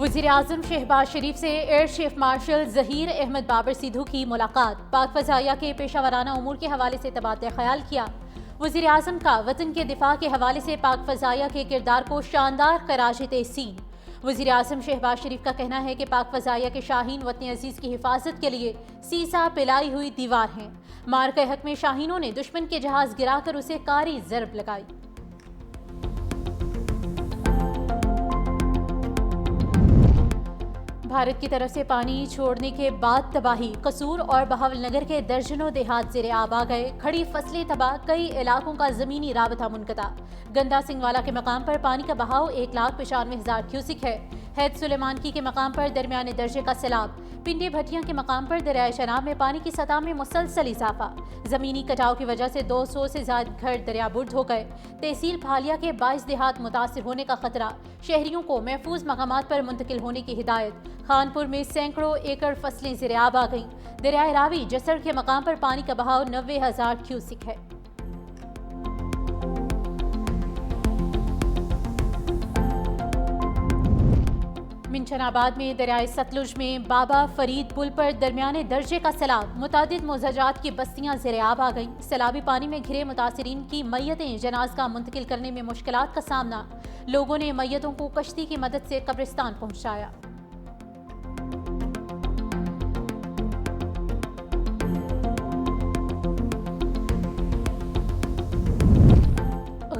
वज़ीर-ए-आज़म शहबाज शरीफ से air chief marshal Zaheer Ahmad Babar Sidhu की मुलाकात, पाक फ़ज़ाइया के पेशावराना उमूर के हवाले से तबादला ख्याल किया। वज़ीर-ए-आज़म का वतन के दिफा के हवाले से पाक फ़ज़ाइया के किरदार को शानदार करार तहसीन। वज़ीर-ए-आज़म शहबाज शरीफ का कहना है कि पाक फ़ज़ाइया के शाहीन वतन अजीज़ की हिफाजत के लिए सीसा पिलाई हुई दीवार हैं। मार के हक में शाहीनों ने दुश्मन के जहाज़ गिराकर उसे कारी ज़रब लगाई। भारत की तरफ से पानी छोड़ने के बाद तबाही, कसूर और बहावलनगर के दर्जनों देहात ज़ेरे आब आ गए। खड़ी फसलें तबाह, कई इलाकों का ज़मीनी राबता मुनक़ता। गंदा सिंगवाला के मकाम पर पानी का बहाव 1,95,000 क्यूसिक है। हैद सुलेमानकी के मकाम पर दरमियाने दर्जे का सैलाब। पिंडी भटिया के मकाम पर दरियाए शनाब में पानी की सतह में मुसलसल इजाफा। ज़मीनी कटाव की वजह से 200 से ज़्यादा घर दरियाबुर्द हो गए। तहसील फालिया के 22 देहात मुतासिर होने का खतरा, शहरियों को महफूज मकामात पर मुंतकिल होने की हिदायत। खानपुर में सैकड़ों एकड़ फसलें ज़ेरे आब आ गईं। दरियाए रावी जसर के मकाम पर पानी का बहाव 90,000 क्यूसिक है। मिंशनाबाद में दरियाए सतलुज में बाबा फरीद पुल पर दरमियाने दर्जे का सैलाब, मुतादिद मोज़ाजात की बस्तियां ज़ेरे आब आ गईं। सैलाबी पानी में घिरे मुतासिरीन की मैयतें जनाज़गा मुंतकिल करने में मुश्किलात का सामना। लोगों ने मैयतों को कश्ती की मदद से कब्रिस्तान पहुंचाया।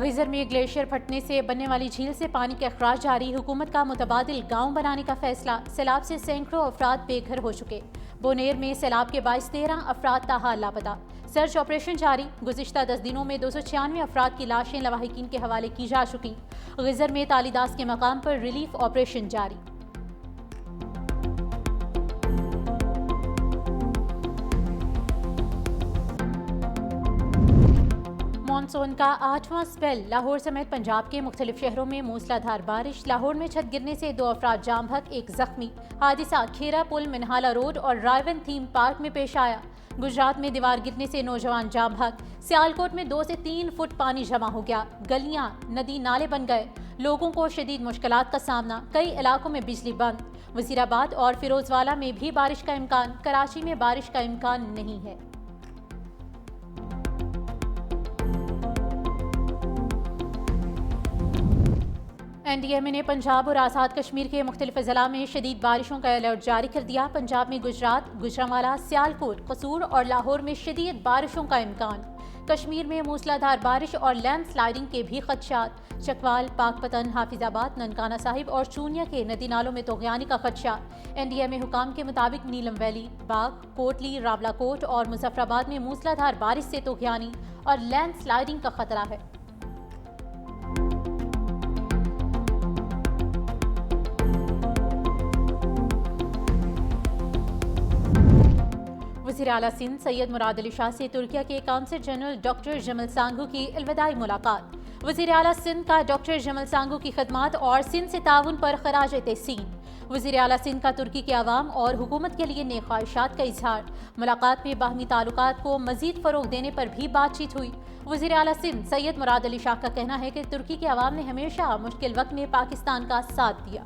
गिजर में ग्लेशियर फटने से बनने वाली झील से पानी के अखराज जारी। हुकूमत का मुतबादिल गांव बनाने का फैसला। सैलाब से सैकड़ों अफराद बेघर हो चुके। बोनेर में सैलाब के 22-13 अफराद ताहाल लापता। सर्च ऑपरेशन जारी। गुज़िश्ता 10 दिनों में 296 अफराद की लाशें लवाहिकीन के हवाले की जा चुकी। गिजर में तालीदास के मकाम पर रिलीफ ऑपरेशन जारी। मानसून का 8वां स्पेल। लाहौर समेत पंजाब के मुख्तलिफ शहरों में मूसलाधार बारिश। लाहौर में छत गिरने से 2 अफराद जाम हक, 1 जख्मी। हादिसा खेरा पुल, मिनहाला रोड और रायवन थीम पार्क में पेश आया। गुजरात में दीवार गिरने से नौजवान जाम हक। सियालकोट में 2 से 3 फुट पानी जमा हो गया। गलियां, नदी नाले बन गए। लोगों को शदीद मुश्किलात का सामना। कई इलाकों में बिजली बंद। वजीराबाद और फिरोजवाला में भी बारिश का इम्कान। कराची में बारिश का इम्कान नहीं है। NDMA ने पंजाब और आज़ाद कश्मीर के मुख्तलिफ अज़ला में शदीद बारिशों का अलर्ट जारी कर दिया। पंजाब में गुजरात, गुजरांवाला, सियालकोट, कसूर और लाहौर में शदीद बारिशों का इम्कान। कश्मीर में मूसलाधार बारिश और लैंडस्लाइडिंग के भी खदशात। चकवाल, पाकपतन, हाफिजाबाद, ननकाना साहिब और चूनिया के नदी नालों में तोग़यानी का खदशा। NDMA हुकाम के मुताबिक नीलम वैली, बाग, कोटली, रावलाकोट और मुजफ्फराबाद में मूसलाधार बारिश से तोग़यानी और लैंडस्लाइडिंग का खतरा है। वज़ीर आला सिंध सैयद मुराद अली शाह से तुर्किया के काउंसिल जनरल डॉक्टर जमल सांगू की अलविदाई मुलाकात। वज़ीर आला सिंध का डॉक्टर जमल सांगू की खदमात और सिंध से ताउन पर खराज तहसीन। वज़ीर आला सिंध का तुर्की के अवाम और हुकूमत के लिए नेक ख्वाहिशात का इजहार। मुलाकात में बाहमी ताल्लुकात को मजीद फ़रोग देने पर भी बातचीत हुई। वज़ीर आला सिंध सैयद मुराद अली शाह का कहना है कि तुर्की के अवाम ने हमेशा मुश्किल वक्त में पाकिस्तान का साथ दिया।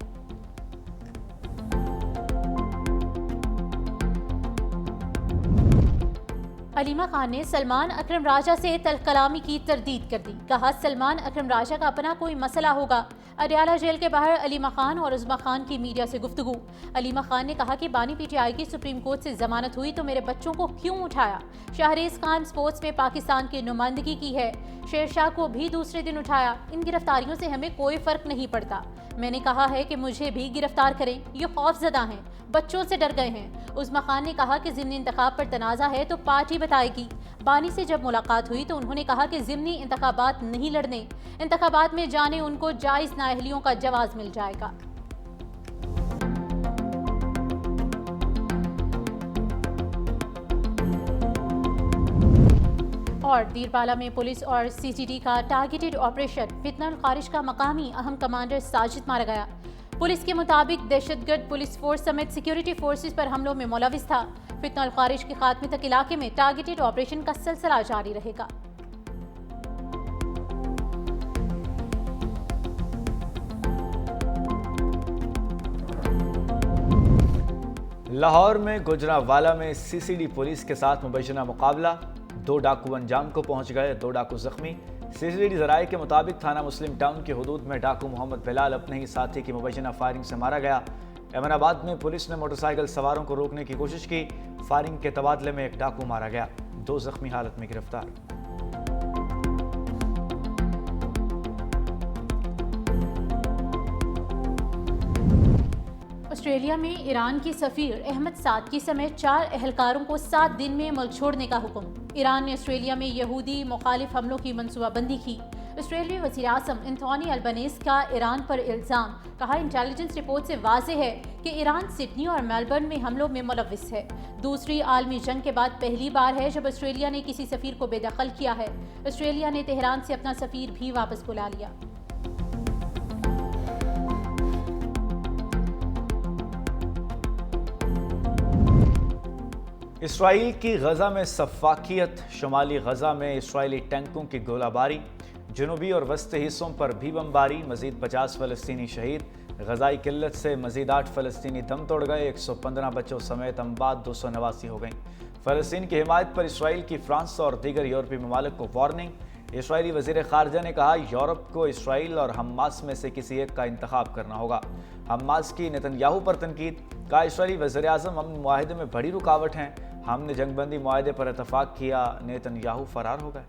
अलीमा खान ने सलमान अकरम राजा से तल्ख कलामी की तरदीद कर दी। कहा, सलमान अकरम राजा का अपना कोई मसला होगा। अडयाला जेल के बाहर अलीमा खान और उज़्मा खान की मीडिया से गुफ्तगू। अलीमा खान ने कहा कि बानी PTI की सुप्रीम कोर्ट से जमानत हुई तो मेरे बच्चों को क्यों उठाया। शाहरेज खान स्पोर्ट्स में पाकिस्तान की नुमाइंदगी की है। शेरशाह को भी दूसरे दिन उठाया। इन गिरफ्तारियों से हमें कोई फर्क नहीं पड़ता। मैंने कहा है कि मुझे भी गिरफ्तार करें। ये खौफजदा हैं, बच्चों से डर गए हैं। उज़्मा खान ने कहा कि ज़िमनी इंतखाब पर तनाज़ा है तो पार्टी बताएगी। बानी से जब मुलाकात हुई तो उन्होंने कहा कि ज़िमनी इंतखाबात नहीं लड़ने, इंतखाबात में जाने उनको जायज़ नाअहलियों का जवाब मिल जाएगा। और दीरबाला में पुलिस और CGD का टारगेटेड ऑपरेशन। फितनल खारिज का मकामी अहम कमांडर साजिद मारा गया। पुलिस के मुताबिक दहशतगर्द पुलिस फोर्स समेत सिक्योरिटी फोर्सेस पर हमलों में मुलविस था। फितनल खारिज के खात्मे तक इलाके में टारगेटेड ऑपरेशन का सिलसिला जारी रहेगा। लाहौर में गुजरांवाला में सीसीडी पुलिस के साथ मुबैना मुकाबला, 2 डाकू अंजाम को पहुंच गए, 2 डाकू जख्मी। सीसीडी जराये के मुताबिक थाना मुस्लिम टाउन की हदूद में डाकू मोहम्मद बिलाल अपने ही साथी की मुबैना फायरिंग से मारा गया। अहमदाबाद में पुलिस ने मोटरसाइकिल सवारों को रोकने की कोशिश की, फायरिंग के तबादले में एक डाकू मारा गया, 2 जख्मी हालत में गिरफ्तार। ऑस्ट्रेलिया में ईरान की सफीर अहमद सादकी समेत 4 एहलकारों को 7 दिन में मुल्क छोड़ने का हुक्म। ईरान ने ऑस्ट्रेलिया में यहूदी मुखालिफ हमलों की मनसूबाबंदी की। ऑस्ट्रेलियाई वज़ीर-ए-आज़म एंथोनी अल्बनीज़ का ईरान पर इल्ज़ाम, कहा इंटेलिजेंस रिपोर्ट से वाज़ेह है कि ईरान सिडनी और मेलबर्न में हमलों में मुलव्विस है। दूसरी आलमी जंग के बाद पहली बार है जब ऑस्ट्रेलिया ने किसी सफीर को बेदखल किया है। ऑस्ट्रेलिया ने तेहरान से अपना सफीर भी वापस बुला लिया। इसराइल की गजा में सफाकियत, शुमाली गजा में इसराइली टैंकों की गोलाबारी, जनूबी और वस्ती हिस्सों पर भी बमबारी, मजीद 50 फ़लस्तीनी शहीद। गजाई किल्लत से मजीद 8 फ़लस्तीनी दम तोड़ गए, 115 बच्चों समेत अमवात 289 हो गई। फ़लस्तीन की हिमायत पर इसराइल की फ्रांस और दीगर यूरोपीय ममालिक को वार्निंग। इसराइली वज़ीर ख़ारजा ने कहा, यूरोप को इसराइल और हमास में से किसी एक का इंतखाब करना होगा। हमास की नेतन्याहू पर तनकीद, कहा इसराइली वज़ीर-ए-आज़म अमन मुआहिदे में बड़ी रुकावट हैं, हमने जंगबंदी मुआहिदे पर इतफाक किया, नेतन्याहू फरार हो गए।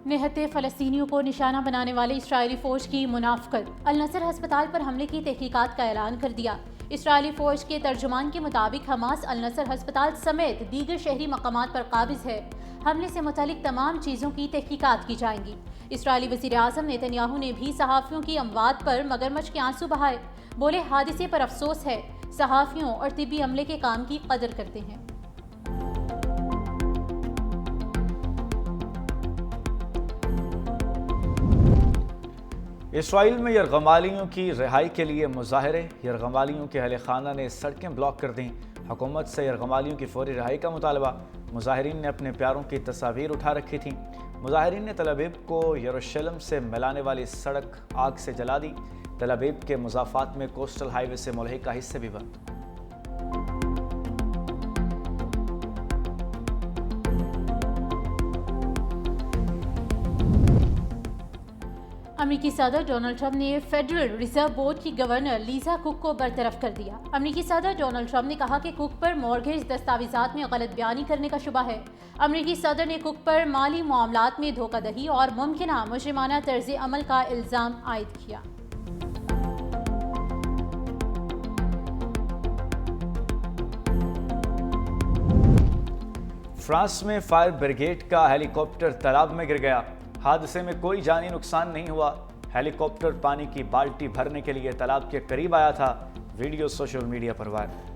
निहत्ते फ़लस्तीनियों को निशाना बनाने वाली इस्राएली फ़ौज की मुनाफ़कत, अल नसर हस्पताल पर हमले की तहकीकात का ऐलान कर दिया। इस्राएली फ़ौज के तर्जुमान के मुताबिक हमास अल नसर हस्पताल समेत दीगर शहरी मकामात पर काबिज़ है। हमले से मुतालिक तमाम चीज़ों की तहकीकात की जाएंगी। इस्राएली वज़ीर-ए-आज़म नेतन्याहू ने भी सहाफ़ियों की अमवात पर मगरमच्छ के आंसू बहाए, बोले हादिसे पर अफसोस है, सहाफ़ियों और तिब्बी अमले के काम की कदर करते हैं। इसराइल में यरगमालियों की रिहाई के लिए मुजाहरे, यरगमालियों के अहले खाना ने सड़कें ब्लॉक कर दी। हुकूमत से यरगमालियों की फौरी रिहाई का मुतालबा, मुजाहिरीन ने अपने प्यारों की तस्वीर उठा रखी थी। मुजाहिरीन ने तल अवीव को यरूशलेम से मिलाने वाली सड़क आग से जला दी। तल अवीव के मुज़ाफ़ात में कोस्टल हाईवे से मुल्हिका हिस्से भी बंद। अमेरिकी सदर डोनाल्ड ट्रंप ने फेडरल रिजर्व बोर्ड की गवर्नर लीजा कुक को बरतरफ कर दिया। अमेरिकी सदर डोनाल्ड ट्रंप ने कहा कि कुक पर मॉर्गेज दस्तावेजात में गलत बयानी करने का शुबा है। अमेरिकी सदर ने कुक पर माली मामलात में धोखाधड़ी और मुमकिना मुजरिमाना तर्ज अमल का इल्ज़ाम आयद किया। फ्रांस में फायर ब्रिगेड का हेलीकॉप्टर तालाब में गिर गया। हादसे में कोई जानी नुकसान नहीं हुआ। हेलीकॉप्टर पानी की बाल्टी भरने के लिए तालाब के करीब आया था। वीडियो सोशल मीडिया पर वायरल।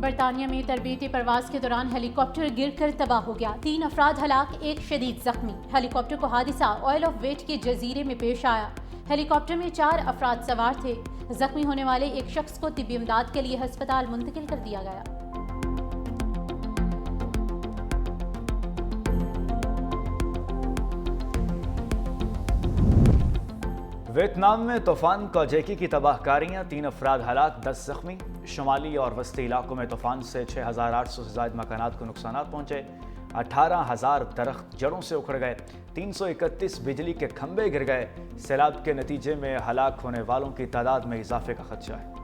बरतानिया में तरबीती परवाज के दौरान हेलीकॉप्टर गिरकर तबाह हो गया। 3 अफराद हलाक, 1 शदीद जख्मी। हेलीकॉप्टर को हादिसा ऑयल ऑफ वेट के जजीरे में पेश आया। हेलीकॉप्टर में 4 अफराद सवार थे। जख्मी होने वाले एक शख्स को तिब्बी इमदाद के लिए अस्पताल मुंतकिल कर दिया गया। वियतनाम में तूफान कौजेकी की तबाहकारियां, 3 अफराद हलाक, 10 जख्मी। शुमाली और वस्ती इलाकों में तूफान से 6,800 से ज़ायद मकानात को नुकसान पहुंचे। 18,000 दरख्त जड़ों से उखड़ गए। 331 बिजली के खंभे गिर गए। सैलाब के नतीजे में हलाक होने वालों की तादाद में इजाफे का खदशा है।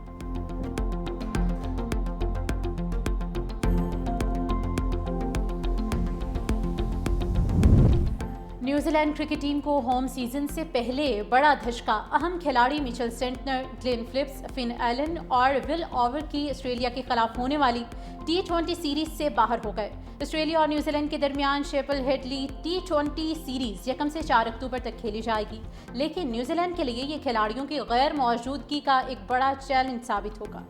न्यूजीलैंड क्रिकेट टीम को होम सीजन से पहले बड़ा धचका। अहम खिलाड़ी Mitchell Santner, Glenn Phillips, Finn Allen और विल ओवर की ऑस्ट्रेलिया के खिलाफ होने वाली T20 सीरीज से बाहर हो गए। ऑस्ट्रेलिया और न्यूजीलैंड के दरमियान शेफील्ड हेडली T20 सीरीज 1 से 4 अक्टूबर तक खेली जाएगी, लेकिन न्यूजीलैंड के लिए ये खिलाड़ियों की गैर मौजूदगी का एक बड़ा चैलेंज साबित होगा।